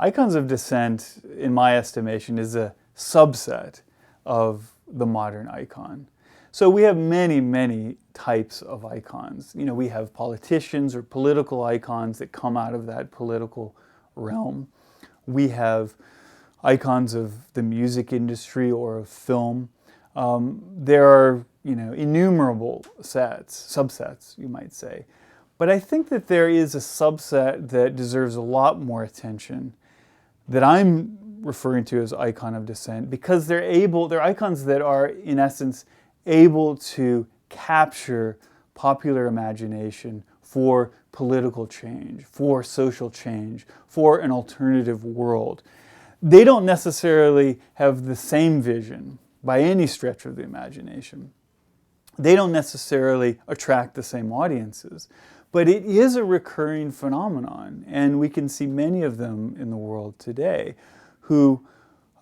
icons of dissent, in my estimation, is a subset of the modern icon. So we have many, many types of icons. You know, we have politicians or political icons that come out of that political realm. We have icons of the music industry or of film. There are, you know, innumerable subsets, you might say. But I think that there is a subset that deserves a lot more attention that I'm referring to as icon of dissent, because they're icons that are, in essence, able to capture popular imagination for political change, for social change, for an alternative world. They don't necessarily have the same vision by any stretch of the imagination. They don't necessarily attract the same audiences, but it is a recurring phenomenon, and we can see many of them in the world today who,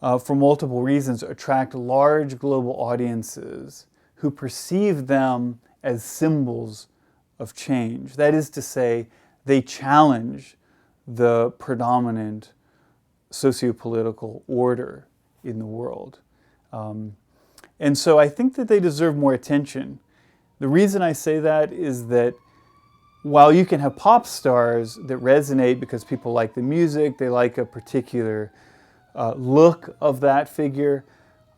for multiple reasons, attract large global audiences who perceive them as symbols of change. That is to say, they challenge the predominant sociopolitical order in the world. And so I think that they deserve more attention. The reason I say that is that while you can have pop stars that resonate because people like the music, they like a particular look of that figure,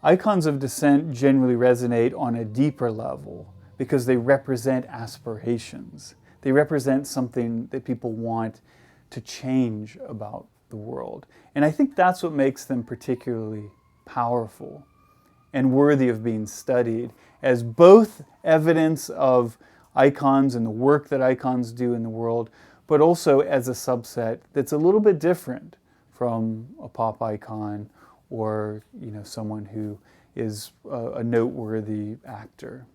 icons of dissent generally resonate on a deeper level because they represent aspirations. They represent something that people want to change about the world. And I think that's what makes them particularly powerful and worthy of being studied as both evidence of icons and the work that icons do in the world, but also as a subset that's a little bit different from a pop icon or, you know, someone who is a noteworthy actor.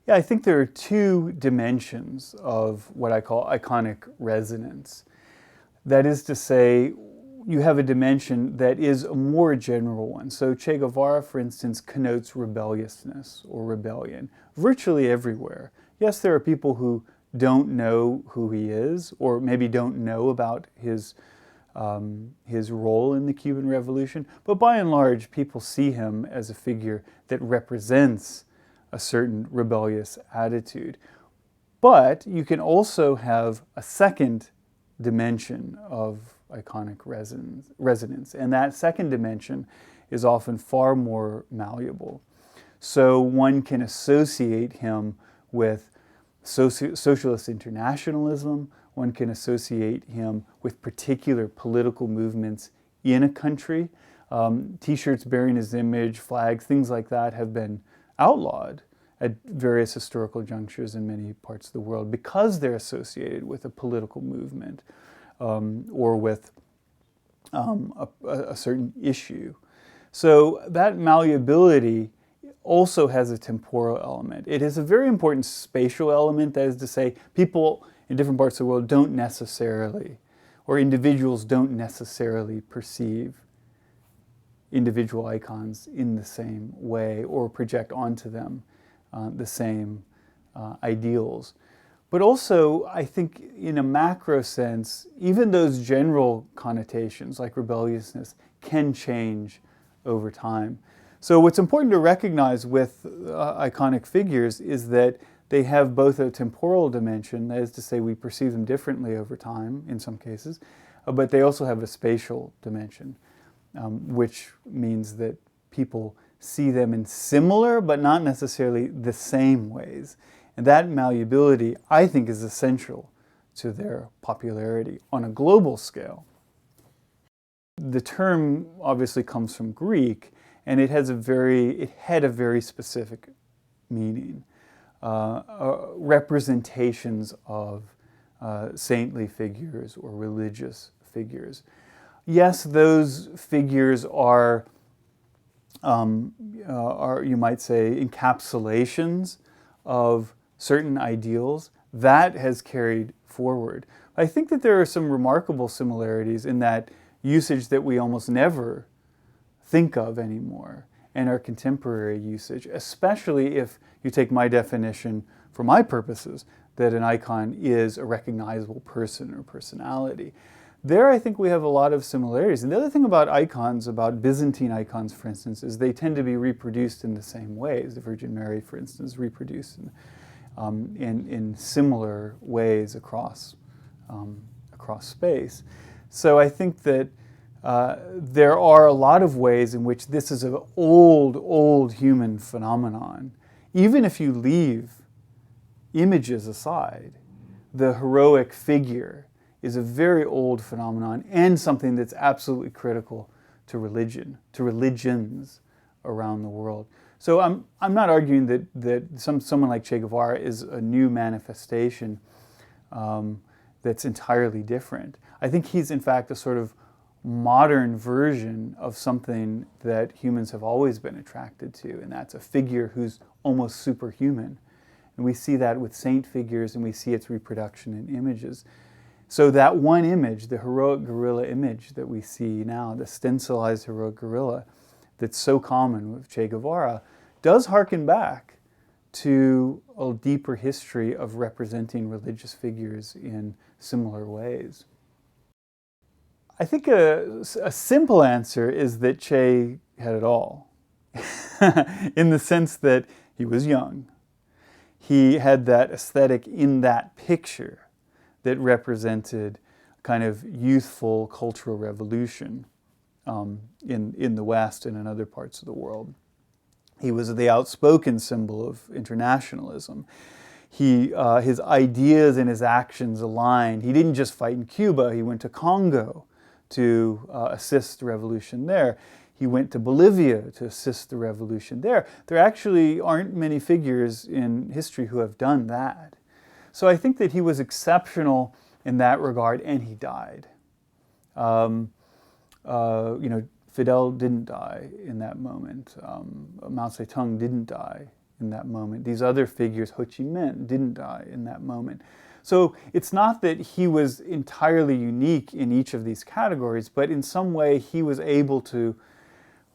Yeah, I think there are two dimensions of what I call iconic resonance. That is to say, you have a dimension that is a more general one. So Che Guevara, for instance, connotes rebelliousness or rebellion virtually everywhere. Yes, there are people who don't know who he is, or maybe don't know about his role in the Cuban Revolution, but by and large, people see him as a figure that represents a certain rebellious attitude. But you can also have a second dimension of iconic resonance, and that second dimension is often far more malleable. So one can associate him with socialist internationalism, one can associate him with particular political movements in a country. T-shirts bearing his image, flags, things like that have been outlawed at various historical junctures in many parts of the world because they're associated with a political movement or with a certain issue. So that malleability also has a temporal element. It has a very important spatial element, that is to say, people in different parts of the world don't necessarily, or individuals don't necessarily perceive individual icons in the same way or project onto them the same ideals. But also, I think in a macro sense, even those general connotations like rebelliousness can change over time. So what's important to recognize with iconic figures is that they have both a temporal dimension, that is to say we perceive them differently over time in some cases, but they also have a spatial dimension, which means that people see them in similar but not necessarily the same ways. And that malleability, I think, is essential to their popularity on a global scale. The term obviously comes from Greek, and it had a very specific meaning. Representations of saintly figures or religious figures. Yes, those figures are you might say, encapsulations of certain ideals. That has carried forward. I think that there are some remarkable similarities in that usage that we almost never think of anymore in our contemporary usage, especially if you take my definition for my purposes, that an icon is a recognizable person or personality. there I think we have a lot of similarities. And the other thing about icons, about Byzantine icons, for instance, is they tend to be reproduced in the same ways. The Virgin Mary, for instance, reproduced in similar ways across space. So I think that there are a lot of ways in which this is an old human phenomenon. Even if you leave images aside, the heroic figure is a very old phenomenon and something that's absolutely critical to religions around the world. So I'm not arguing that someone like Che Guevara is a new manifestation that's entirely different. I think he's in fact a sort of modern version of something that humans have always been attracted to, and that's a figure who's almost superhuman. And we see that with saint figures, and we see its reproduction in images. So that one image, the heroic gorilla image that we see now, the stencilized heroic gorilla that's so common with Che Guevara, does harken back to a deeper history of representing religious figures in similar ways. I think a simple answer is that Che had it all, in the sense that he was young. He had that aesthetic in that picture that represented kind of youthful cultural revolution in the West and in other parts of the world. He was the outspoken symbol of internationalism. His ideas and his actions aligned. He didn't just fight in Cuba, he went to Congo to assist the revolution there. He went to Bolivia to assist the revolution there. There actually aren't many figures in history who have done that. So I think that he was exceptional in that regard, and he died. Fidel didn't die in that moment. Mao Zedong didn't die in that moment. These other figures, Ho Chi Minh, didn't die in that moment. So it's not that he was entirely unique in each of these categories, but in some way he was able to,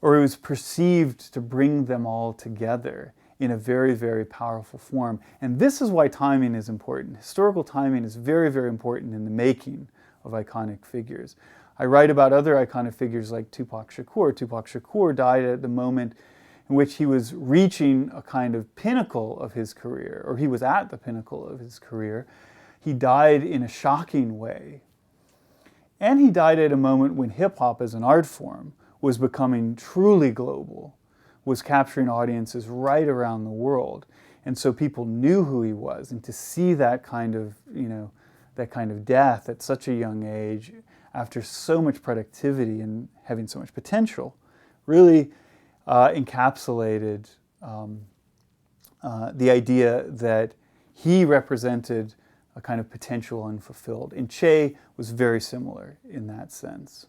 or it was perceived to bring them all together in a very, very powerful form. And this is why timing is important. Historical timing is very, very important in the making of iconic figures. I write about other iconic figures like Tupac Shakur. Tupac Shakur died at the moment in which he was reaching a kind of pinnacle of his career, or he was at the pinnacle of his career. He died in a shocking way. And he died at a moment when hip-hop as an art form was becoming truly global, was capturing audiences right around the world. And so people knew who he was. And to see that kind of, that kind of death at such a young age, after so much productivity and having so much potential, really encapsulated the idea that he represented a kind of potential unfulfilled. And Che was very similar in that sense.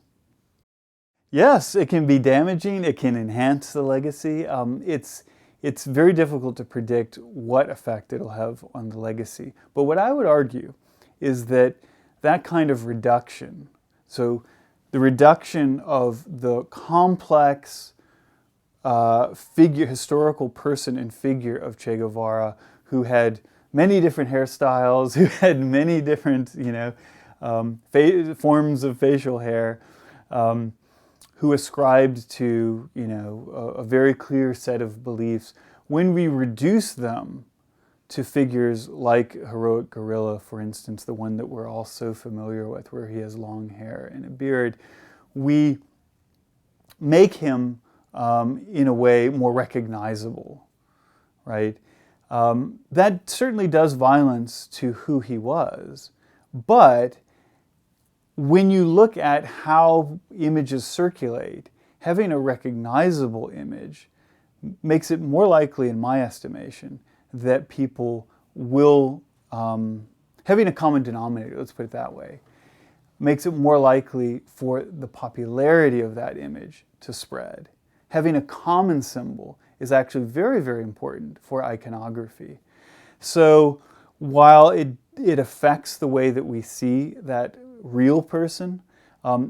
Yes, it can be damaging. It can enhance the legacy. It's very difficult to predict what effect it'll have on the legacy. But what I would argue is that that kind of reduction, so the reduction of the complex historical person and figure of Che Guevara, who had many different hairstyles, who had many different, forms of facial hair, who ascribed to, a very clear set of beliefs. When we reduce them to figures like heroic gorilla, for instance, the one that we're all so familiar with, where he has long hair and a beard, we make him, in a way, more recognizable, right? That certainly does violence to who he was, but when you look at how images circulate, having a recognizable image makes it more likely, in my estimation, that people will, having a common denominator, let's put it that way, makes it more likely for the popularity of that image to spread. Having a common symbol is actually very, very important for iconography. So while it affects the way that we see that real person,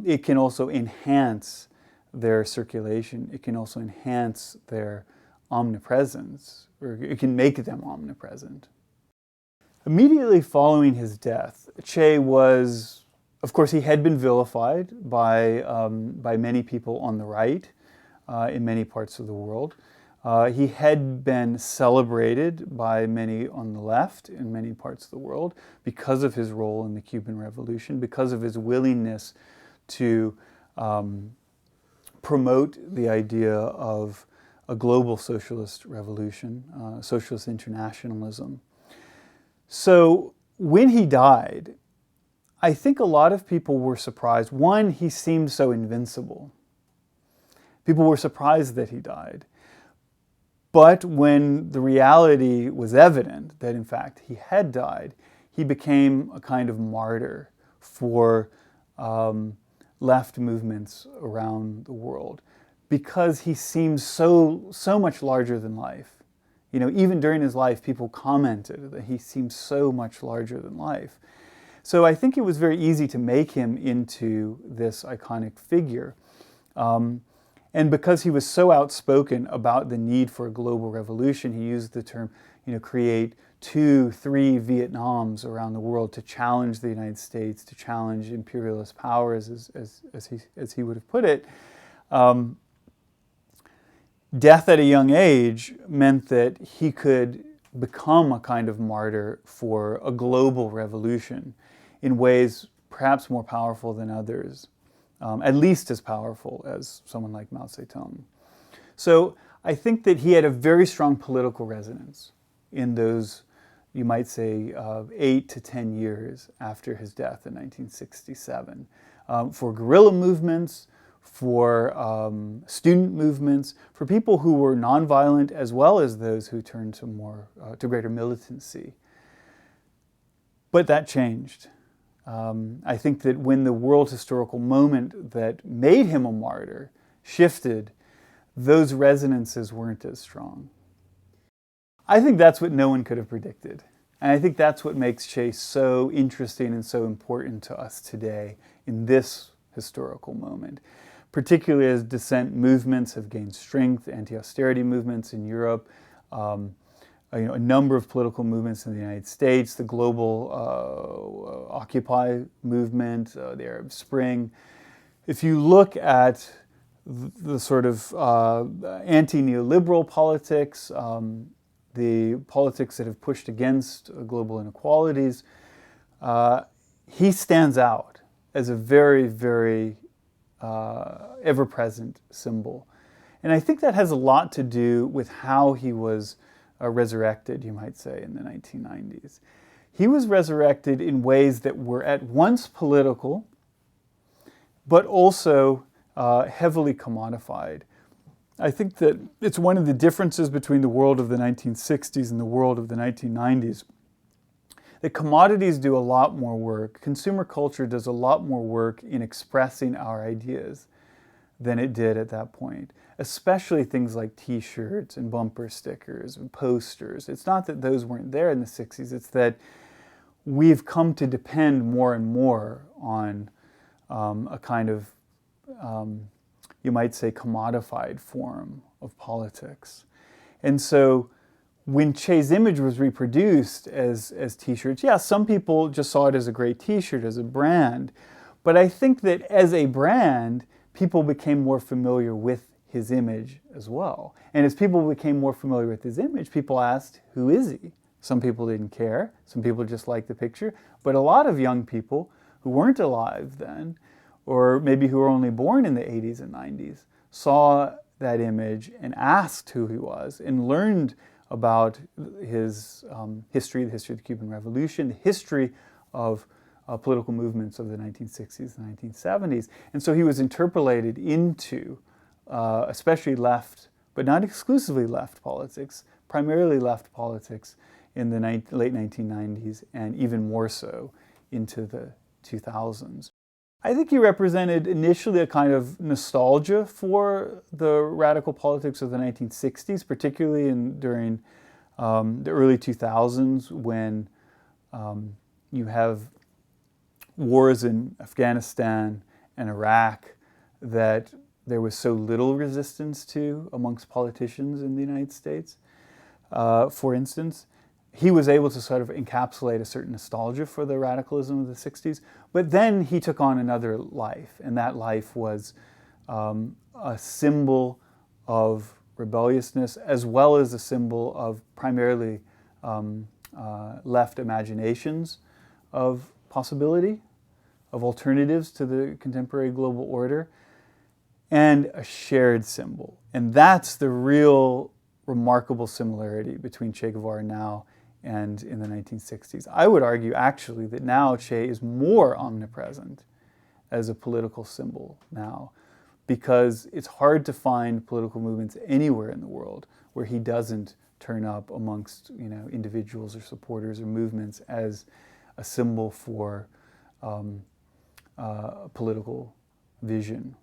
it can also enhance their circulation. It can also enhance their omnipresence, or it can make them omnipresent. Immediately following his death, Che was Of course, he had been vilified by many people on the right in many parts of the world. He had been celebrated by many on the left in many parts of the world because of his role in the Cuban Revolution, because of his willingness to promote the idea of a global socialist revolution, socialist internationalism. So when he died, I think a lot of people were surprised. One, he seemed so invincible. People were surprised that he died. But when the reality was evident that, in fact, he had died, he became a kind of martyr for left movements around the world because he seemed so much larger than life. You know, even during his life, people commented that he seemed so much larger than life. So I think it was very easy to make him into this iconic figure. And because he was so outspoken about the need for a global revolution, he used the term, create 2, 3 Vietnams around the world to challenge the United States, to challenge imperialist powers, as he would have put it. Death at a young age meant that he could become a kind of martyr for a global revolution in ways perhaps more powerful than others. At least as powerful as someone like Mao Zedong. So I think that he had a very strong political resonance in those, you might say, 8 to 10 years after his death in 1967. For guerrilla movements, for student movements, for people who were nonviolent as well as those who turned to greater militancy. But that changed. I think that when the world historical moment that made him a martyr shifted, those resonances weren't as strong. I think that's what no one could have predicted. And I think that's what makes Che so interesting and so important to us today in this historical moment, particularly as dissent movements have gained strength, anti-austerity movements in Europe, a number of political movements in the United States, the global Occupy movement, the Arab Spring. If you look at the sort of anti-neoliberal politics, the politics that have pushed against global inequalities, he stands out as a very, very ever-present symbol. And I think that has a lot to do with how he was resurrected, you might say, in the 1990s. He was resurrected in ways that were at once political, but also heavily commodified. I think that it's one of the differences between the world of the 1960s and the world of the 1990s. That commodities do a lot more work. Consumer culture does a lot more work in expressing our ideas than it did at that point, especially things like T-shirts and bumper stickers and posters. It's not that those weren't there in the 60s, it's that we've come to depend more and more on a kind of, you might say, commodified form of politics. And so when Che's image was reproduced as T-shirts, yeah, some people just saw it as a great T-shirt, as a brand. But I think that as a brand, people became more familiar with his image as well. And as people became more familiar with his image, people asked, who is he? Some people didn't care. Some people just liked the picture. But a lot of young people who weren't alive then, or maybe who were only born in the 80s and 90s, saw that image and asked who he was and learned about his history, the history of the Cuban Revolution, the history of political movements of the 1960s and 1970s. And so he was interpolated into especially left, but not exclusively left politics, primarily left politics in the late 1990s and even more so into the 2000s. I think he represented initially a kind of nostalgia for the radical politics of the 1960s, particularly during the early 2000s when you have wars in Afghanistan and Iraq that there was so little resistance to amongst politicians in the United States, for instance. he was able to sort of encapsulate a certain nostalgia for the radicalism of the 60s, but then he took on another life, and that life was a symbol of rebelliousness as well as a symbol of primarily left imaginations of possibility, of alternatives to the contemporary global order, and a shared symbol. And that's the real remarkable similarity between Che Guevara now and in the 1960s. I would argue actually that now Che is more omnipresent as a political symbol now, because it's hard to find political movements anywhere in the world where he doesn't turn up amongst, you know, individuals or supporters or movements as a symbol for a political vision